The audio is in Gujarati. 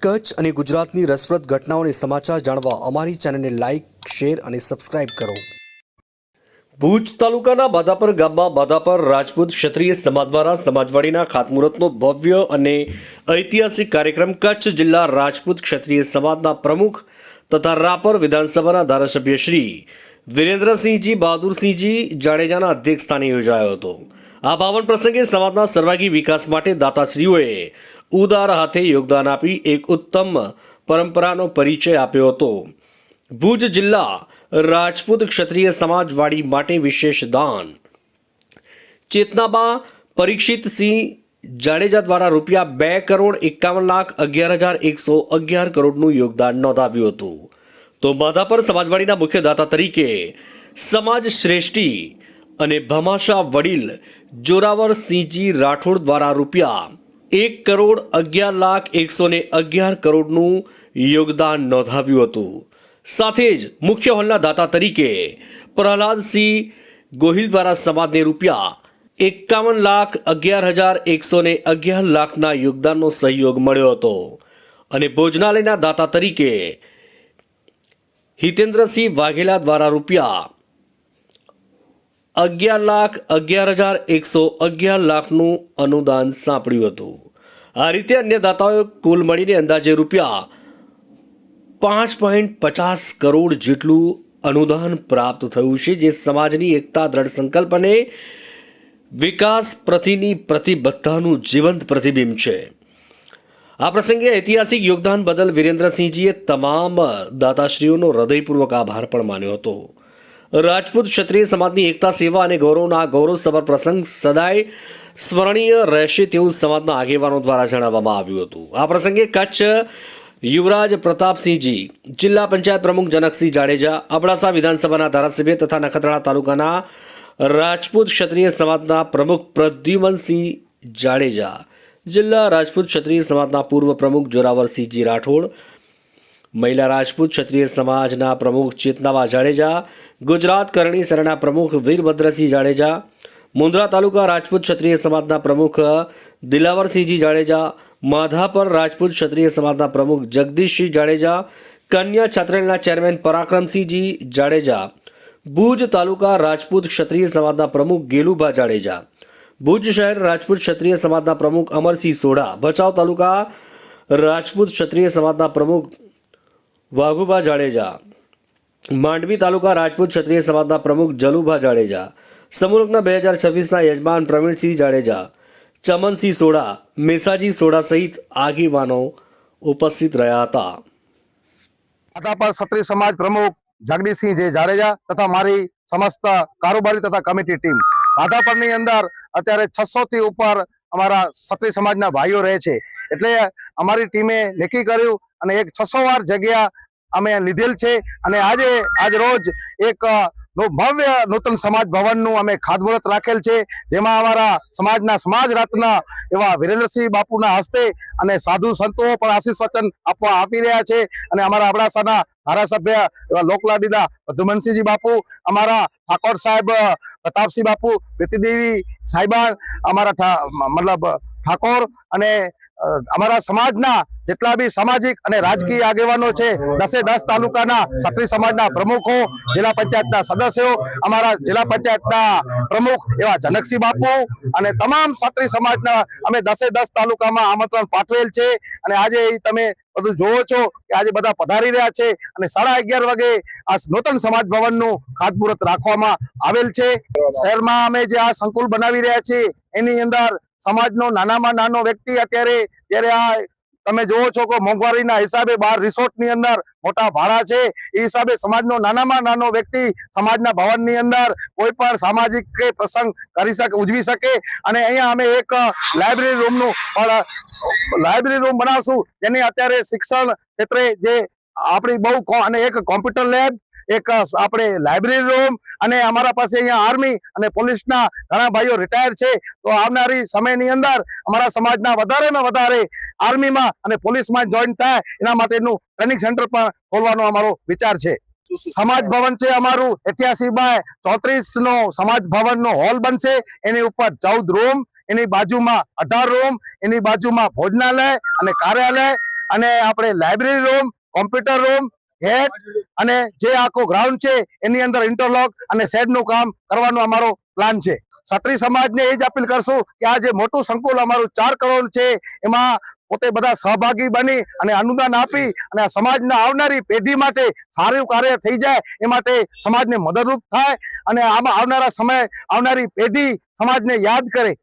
કચ્છ અને ગુજરાતની રસપ્રદ ઘટનાઓને સમાચાર જાણવા અમારી ચેનલને લાઇક, શેર અને સબસ્ક્રાઇબ કરો। ભુજ તાલુકાના બાધાપર ગામમાં બાધાપર રાજપૂત ક્ષત્રિય સમાજ દ્વારા સમાજવાડીના ખાતમુહૂર્તનો ભવ્ય અને ઐતિહાસિક કાર્યક્રમ કચ્છ જિલ્લા રાજપૂત ક્ષત્રિય સમાજના પ્રમુખ તથા રાપર વિધાનસભાના ધારાસભ્ય શ્રી વિરેન્દ્રસિંહજી બહાદુરસિંહજી જાડેજાના અધ્યક્ષસ્થાને યોજાયો હતો। આ પાવન પ્રસંગે સમાજના સર્વાંગી વિકાસ માટે દાતાશ્રીઓએ ઉદાર હાથે યોગદાન આપી એક ઉત્તમ પરંપરાનો પરિચય આપ્યો હતો। ભુજ જિલ્લા રાજપૂત ક્ષત્રિય સમાજવાડી માટે વિશેષ દાન ચેતનાબા પરીક્ષિતસિંહ જાડેજા દ્વારા ₹2,51,11,111 કરોડનું યોગદાન નોંધાવ્યું હતું। તો બાધાપર સમાજવાડીના મુખ્ય દાતા તરીકે સમાજ શ્રેષ્ઠી અને ભમાશા વડીલ જોરાવરસિંહજી રાઠોડ દ્વારા ₹1,11,111 કરોડનું યોગદાન નોંધાવ્યું હતું। સાથે જ મુખ્ય હોલના દાતા તરીકે પ્રહલાદસિંહ ગોહિલ દ્વારા સમાજને ₹51,11,111 યોગદાનનો સહયોગ મળ્યો હતો અને ભોજનાલયના દાતા તરીકે હિતેન્દ્રસિંહ વાઘેલા દ્વારા ₹11,11,111 અનુદાન સાંપડ્યું હતું। આ રીતે અન્ય દાતાઓએ કુલ મળીને અંદાજે ₹5.50 કરોડ જેટલું અનુદાન પ્રાપ્ત થયું છે, જે સમાજની એકતા, દ્રઢ સંકલ્પ અને વિકાસ પ્રતિની પ્રતિબદ્ધતાનું જીવંત પ્રતિબિંબ છે। આ પ્રસંગે ઐતિહાસિક યોગદાન બદલ વિરેન્દ્રસિંહજીએ તમામ દાતાશ્રીઓનો હૃદયપૂર્વક આભાર પણ માન્યો હતો। રાજપૂત ક્ષત્રિય સમાજની એકતા, સેવા અને ગૌરવના ગૌરવસભર પ્રસંગ સદાય સ્મરણીય રહેશે તેવું સમાજના આગેવાનો દ્વારા જણાવવામાં આવ્યું હતું। આ પ્રસંગે કચ્છ યુવરાજ પ્રતાપસિંહજી, જિલ્લા પંચાયત પ્રમુખ જનકસિંહ જાડેજા, અબડાસા વિધાનસભાના ધારાસભ્ય તથા નખત્રાણા તાલુકાના રાજપૂત ક્ષત્રિય સમાજના પ્રમુખ પ્રદ્યુમનસિંહ જાડેજા, જિલ્લા રાજપૂત ક્ષત્રિય સમાજના પૂર્વ પ્રમુખ જોરાવરસિંહજી રાઠોડ, મહિલા રાજપૂત ક્ષત્રિય સમાજના પ્રમુખ ચેતનાબા જાડેજા, ગુજરાત કરણી સેનાના પ્રમુખ વીરભદ્રસિંહ જાડેજા, મુંદ્રા તાલુકા રાજપૂત ક્ષત્રિય સમાજના પ્રમુખ દિલાવરસિંહજી જાડેજા, માધાપર રાજપૂત ક્ષત્રિય સમાજના પ્રમુખ જગદીશસિંહ જાડેજા, કન્યા છાત્રાલયના ચેરમેન પરાક્રમસિંહજી જાડેજા, ભુજ તાલુકા રાજપૂત ક્ષત્રિય સમાજના પ્રમુખ ગેલુભા જાડેજા, ભુજ શહેર રાજપૂત ક્ષત્રિય સમાજના પ્રમુખ અમરસિંહ સોઢા, ભચાઉ તાલુકા રાજપૂત ક્ષત્રિય સમાજના પ્રમુખ વાઘુભા જાડેજા, માંડવી તાલુકા રાજપૂત ક્ષત્રિય સમાજના પ્રમુખ જલુભા જાડેજા, સમૂહલગ્ન 2026ના યજમાન પ્રવીણસિંહ જાડેજા, ચમનસિંહ સોઢા, મેસાજી સોઢા સહિત આગેવાનો ઉપસ્થિત રહ્યા હતા। બાધાપર ક્ષત્રિય સમાજ પ્રમુખ જગદીશસિંહ જાડેજા તથા મારી સમસ્ત કારોબારી તથા કમિટી ટીમ બાધાપરની અંદર અત્યારે 600 થી ઉપર અમારા ક્ષત્રિય સમાજના ભાઈઓ રહે છે, એટલે અમારી ટીમે નક્કી કર્યું અને એક 600 વાર જગ્યા અમે લીધેલ છે અને આજ રોજ એક ભવ્ય નૂતન સમાજ ભવનનું અમે ખાતમુહૂર્ત રાખેલ છે, જેમાં અમારા સમાજના સમાજ રત્ન એવા વિરેન્દ્રસિંહ બાપુના હસ્તે અને સાધુ સંતો પણ આશીષ વચન આપી રહ્યા છે અને અમારા અબડાસાના ધારાસભ્ય એવા લોકલાડીના પ્રદ્યુમનસિંહજી બાપુ, અમારા ઠાકોર સાહેબ પ્રતાપસિંહ બાપુ, પ્રીતિદેવી સાહેબા, અમારા ઠાકોર અને અમારા સમાજના જેટલા બી સામાજિક અને રાજકીય આગેવાનો છે, 10 તાલુકાના ક્ષત્રિય સમાજના પ્રમુખો, જિલ્લા પંચાયતના સદસ્યો, અમારા જિલ્લા પંચાયતના પ્રમુખ એવા જનકસિંહ બાપુ અને તમામ ક્ષત્રિય સમાજના અમે 10 તાલુકામાં આમંત્રણ પાઠવેલ છે અને આજે તમે બધું જોવો છો કે આજે બધા પધારી રહ્યા છે અને 11:30 વાગે આ નૂતન સમાજ ભવનનું ખાતમુહૂર્ત રાખવામાં આવેલ છે। શહેરમાં અમે જે આ સંકુલ બનાવી રહ્યા છીએ એની અંદર સમાજનો નાનામાં નાનો વ્યક્તિ અત્યારે જ્યારે આ તમે જોવો છો કે મોંઘવારીના હિસાબે બહાર રિસોર્ટની અંદર મોટા ભાડા છે, એ હિસાબે સમાજનો નાનામાં નાનો વ્યક્તિ સમાજના ભવનની અંદર કોઈ પણ સામાજિક કે પ્રસંગ કરી શકે, ઉજવી શકે અને અહીંયા અમે એક લાઇબ્રેરી રૂમ બનાવશું, જેની અત્યારે શિક્ષણ ક્ષેત્રે જે આપણી બહુ અને એક કોમ્પ્યુટર લેબ, એક આપણે લાઇબ્રેરી રૂમ અને અમારા પાસે અહીંયા આર્મી અને પોલીસના ઘણા ભાઈઓ રિટાયર છે, તો આવનારી સમયની અંદર અમારા સમાજના વધારેમાં વધારે આર્મીમાં અને પોલીસમાં જોઈન થાય એના માટેનું ટ્રેનિંગ સેન્ટર પણ ખોલવાનો અમારો વિચાર છે। સમાજ ભવન છે અમારું 88/34 નો સમાજ ભવનનો હોલ બનશે, એની ઉપર 14 રૂમ, એની બાજુમાં 18 રૂમ, એની બાજુમાં ભોજનાલય અને કાર્યાલય અને આપણે library room, computer room, gate અને જે આખો ગ્રાઉન્ડ છે એની અંદર ઇન્ટરલોક અને શેડનું કામ કરવાનો અમારો પ્લાન છે. ક્ષત્રિય સમાજને એ જ અપીલ કરશું કે આ જે મોટું સંકુલ અમારું 4 કરોડ છે એમાં પોતે બધા સહભાગી બની અને અનુદાન આપી અને આ સમાજના આવનારી પેઢી માટે સારું કાર્ય થઈ જાય એ માટે સમાજને મદદરૂપ થાય અને આમાં આવનારા સમય આવનારી પેઢી સમાજને યાદ કરે